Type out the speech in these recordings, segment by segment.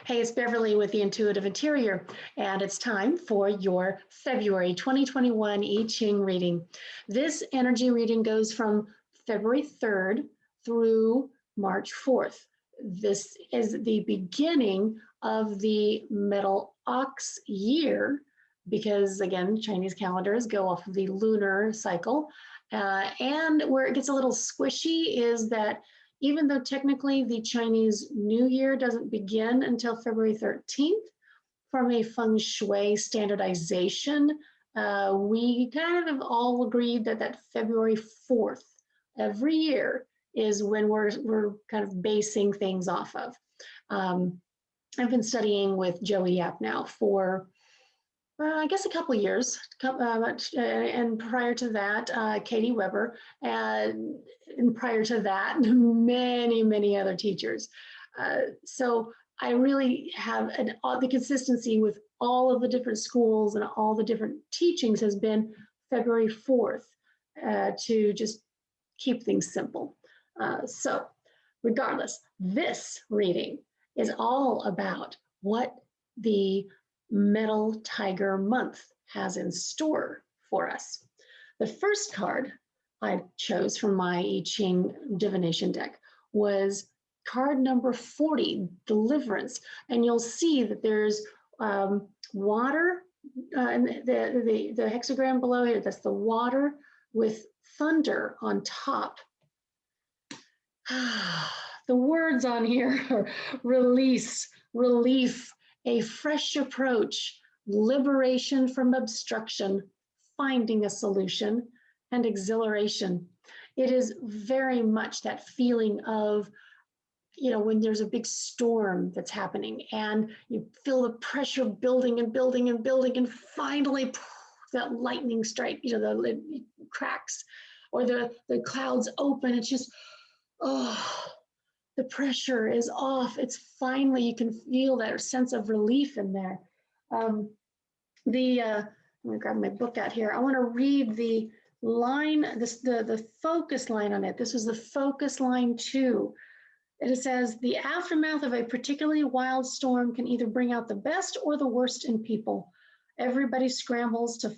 Hey, it's Beverly with the Intuitive Interior, and it's time for your February 2021 I Ching reading. This energy reading goes from February 3rd through March 4th. This is the beginning of the metal ox year because, again, Chinese calendars go off of the lunar cycle. And where it gets a little squishy is that even though technically the Chinese New Year doesn't begin until February 13th, from a feng shui standardization, we kind of all agreed that February 4th every year is when we're kind of basing things off of. I've been studying with Joey Yap now for I guess a couple of years, and prior to that, Katie Weber, and prior to that, many other teachers. So I really have the consistency with all of the different schools and all the different teachings has been February 4th to just keep things simple. So regardless, this reading is all about what the Metal Tiger month has in store for us. The first card I chose from my I Ching divination deck was card number 40, Deliverance. And you'll see that there's water, and the hexagram below here, that's the water with thunder on top. The words on here are release, relief, a fresh approach, liberation from obstruction, finding a solution, and exhilaration. It is very much that feeling of, when there's a big storm that's happening and you feel the pressure building and building and building, and finally that lightning strike, it cracks or the clouds open. It's just, the pressure is off. It's finally, you can feel that sense of relief in there. I'm gonna grab my book out here. I want to read the line, the focus line on it. This is the focus line 2. It says, the aftermath of a particularly wild storm can either bring out the best or the worst in people. Everybody scrambles to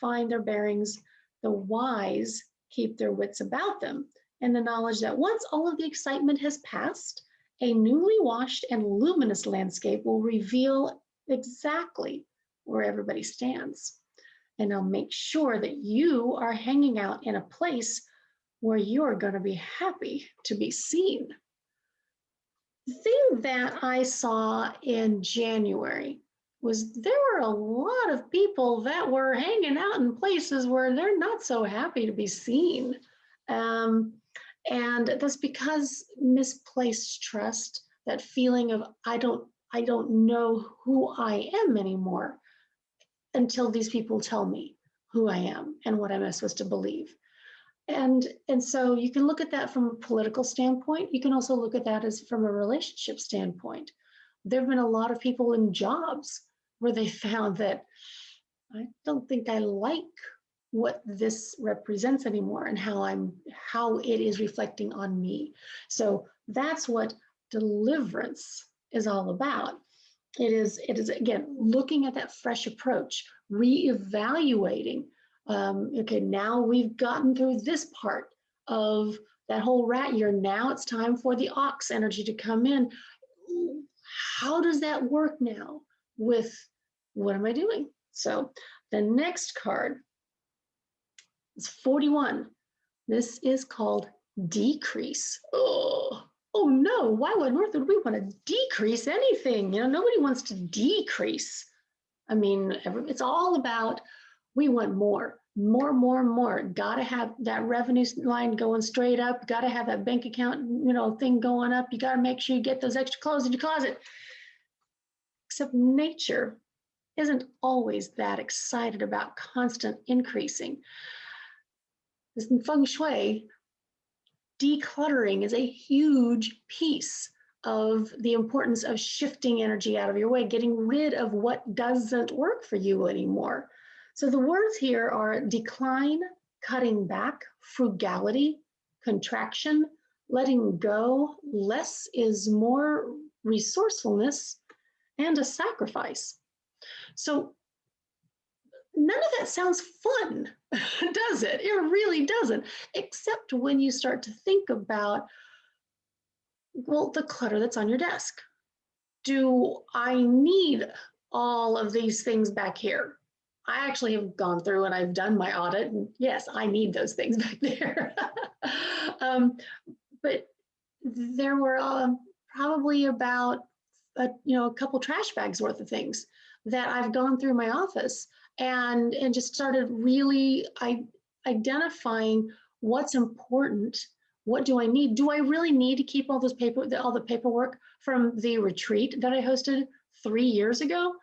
find their bearings. The wise keep their wits about them, and the knowledge that once all of the excitement has passed, a newly washed and luminous landscape will reveal exactly where everybody stands. And I'll make sure that you are hanging out in a place where you're going to be happy to be seen. The thing that I saw in January was there were a lot of people that were hanging out in places where they're not so happy to be seen. And that's because misplaced trust, that feeling of I don't know who I am anymore until these people tell me who I am and what I'm supposed to believe. And so you can look at that from a political standpoint. You can also look at that as from a relationship standpoint. There have been a lot of people in jobs where they found that I don't think I like what this represents anymore and how it is reflecting on me. So that's what deliverance is all about. It is again looking at that fresh approach, reevaluating. Okay, now we've gotten through this part of that whole rat year. Now it's time for the ox energy to come in. How does that work now with what am I doing? So the next card is 41. This is called decrease. Oh no, why on earth would we want to decrease anything? Nobody wants to decrease. I mean, it's all about, we want more. Got to have that revenue line going straight up. Got to have that bank account, thing going up. You got to make sure you get those extra clothes in your closet. Except nature isn't always that excited about constant increasing. In feng shui, decluttering is a huge piece of the importance of shifting energy out of your way, getting rid of what doesn't work for you anymore. So the words here are decline, cutting back, frugality, contraction, letting go, less is more, resourcefulness, and a sacrifice. So none of that sounds fun, does it? It really doesn't, except when you start to think about, well, the clutter that's on your desk. Do I need all of these things back here? I actually have gone through and I've done my audit, and yes, I need those things back there. But there were probably about a couple trash bags worth of things that I've gone through my office and just started really identifying what's important. What do I need? Do I really need to keep all those all the paperwork from the retreat that I hosted 3 years ago?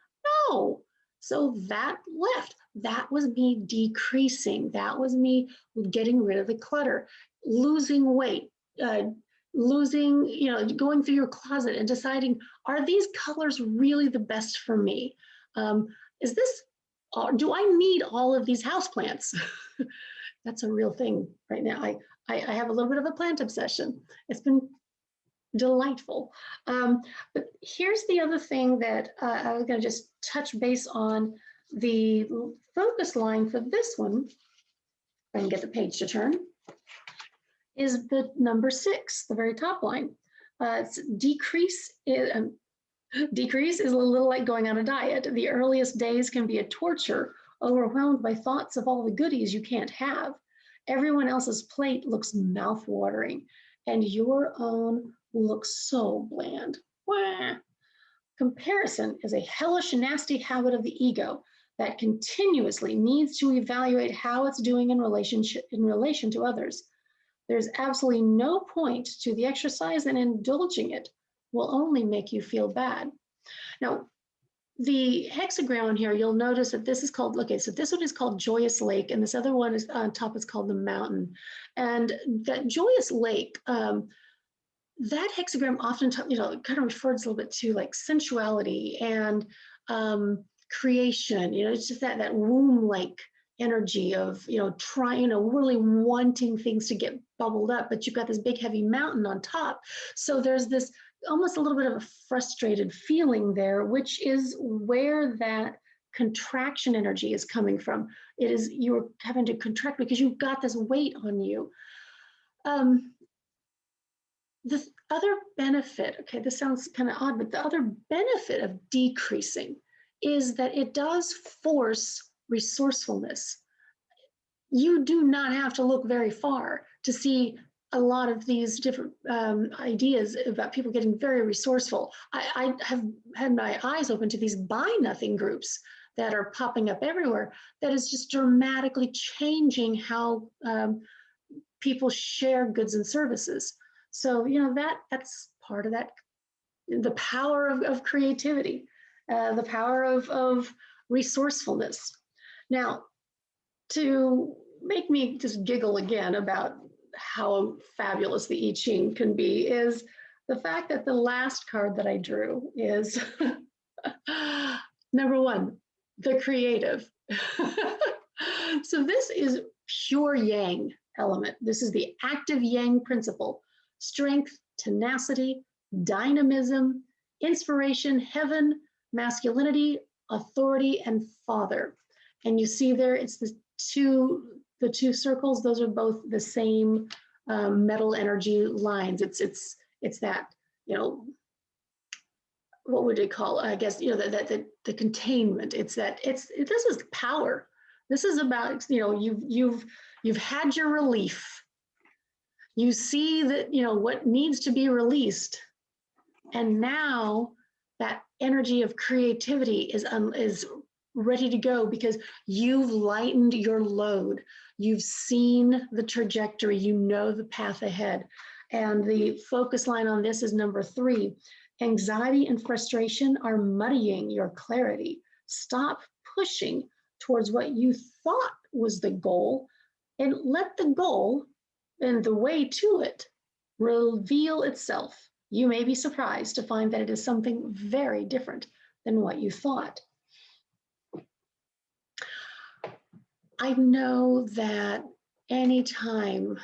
No. So that left. That was me decreasing. That was me getting rid of the clutter, losing weight, losing, going through your closet and deciding, are these colors really the best for me? Is this, do I need all of these houseplants? That's a real thing right now. I have a little bit of a plant obsession. It's been delightful. But here's the other thing that I was going to just touch base on. The focus line for this one, if I can get the page to turn, is the number 6, the very top line. It's decrease is a little like going on a diet. The earliest days can be a torture, overwhelmed by thoughts of all the goodies you can't have. Everyone else's plate looks mouth-watering, and your own looks so bland. Wah. Comparison is a hellish, nasty habit of the ego that continuously needs to evaluate how it's doing in relation to others. There's absolutely no point to the exercise, and indulging it will only make you feel bad. Now, the hexagram on here, you'll notice that this is called, okay, so this one is called Joyous Lake, and this other one is on top is called the Mountain. And that Joyous Lake, that hexagram often, kind of refers a little bit to like sensuality and creation. It's just that womb-like energy of, trying, really wanting things to get bubbled up, but you've got this big heavy mountain on top. So there's this almost a little bit of a frustrated feeling there, which is where that contraction energy is coming from. It is, you're having to contract because you've got this weight on you. The other benefit, okay, this sounds kind of odd, but the other benefit of decreasing is that it does force resourcefulness. You do not have to look very far to see a lot of these different ideas about people getting very resourceful. I have had my eyes open to these buy nothing groups that are popping up everywhere that is just dramatically changing how people share goods and services. So, that's part of that, the power of creativity, the power of resourcefulness. Now, to make me just giggle again about how fabulous the I Ching can be is the fact that the last card that I drew is number 1, the creative. So this is pure yang element. This is the active yang principle: strength, tenacity, dynamism, inspiration, heaven, masculinity, authority, and father. And you see there, it's the two circles. Those are both the same metal energy lines. It's that, what would you call it? I guess, the containment. This is power. This is about, you've had your relief. You see that, what needs to be released. And now that energy of creativity is ready to go because you've lightened your load. You've seen the trajectory, the path ahead. And the focus line on this is number 3. Anxiety and frustration are muddying your clarity. Stop pushing towards what you thought was the goal and let the goal and the way to it reveal itself. You may be surprised to find that it is something very different than what you thought. I know that anytime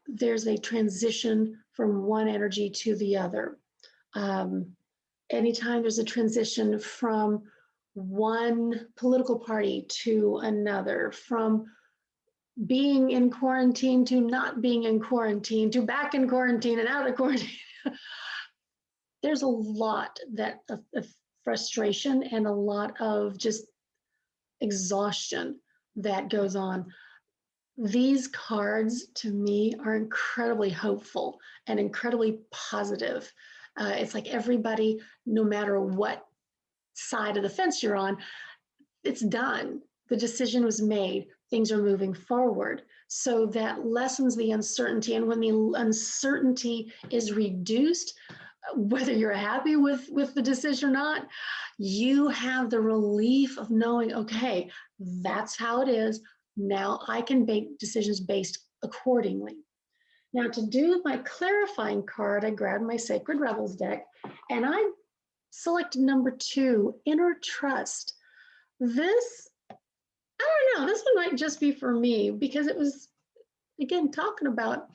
there's a transition from one energy to the other, anytime there's a transition from one political party to another, from being in quarantine to not being in quarantine to back in quarantine and out of quarantine, there's a lot of frustration and a lot of just exhaustion that goes on. These cards to me are incredibly hopeful and incredibly positive. It's like everybody, no matter what side of the fence you're on, it's done. The decision was made. Things are moving forward. So that lessens the uncertainty. And when the uncertainty is reduced, whether you're happy with the decision or not, you have the relief of knowing, okay, that's how it is. Now I can make decisions based accordingly. Now, to do my clarifying card, I grabbed my Sacred Rebels deck and I selected number 2, Inner Trust. This, I don't know, this one might just be for me because it was, again, talking about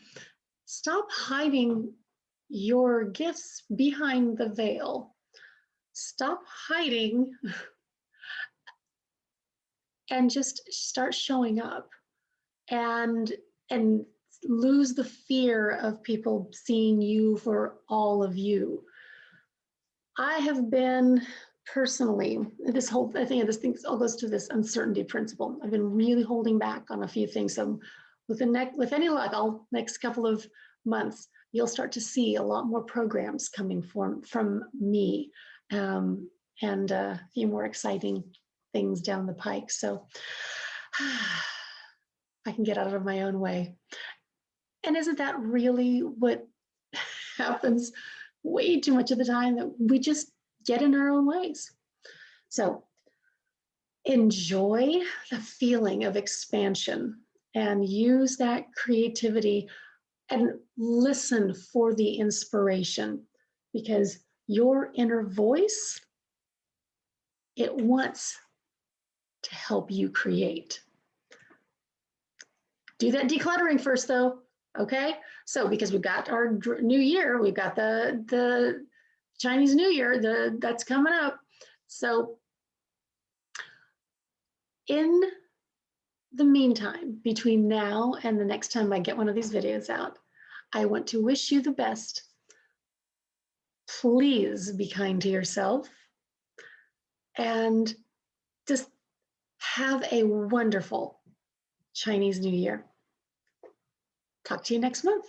stop hiding your gifts behind the veil. Stop hiding and just start showing up and lose the fear of people seeing you for all of you. I have been personally, I think this thing all goes to this uncertainty principle. I've been really holding back on a few things. So with any luck, next couple of months, you'll start to see a lot more programs coming from me, and a few more exciting things down the pike. So I can get out of my own way. And isn't that really what happens way too much of the time, that we just get in our own ways? So enjoy the feeling of expansion and use that creativity and listen for the inspiration, because your inner voice, it wants to help you create. Do that decluttering first though, okay? So because we've got our new year, we've got the Chinese New Year, that's coming up. So in the meantime, between now and the next time I get one of these videos out, I want to wish you the best. Please be kind to yourself and just have a wonderful Chinese New Year. Talk to you next month.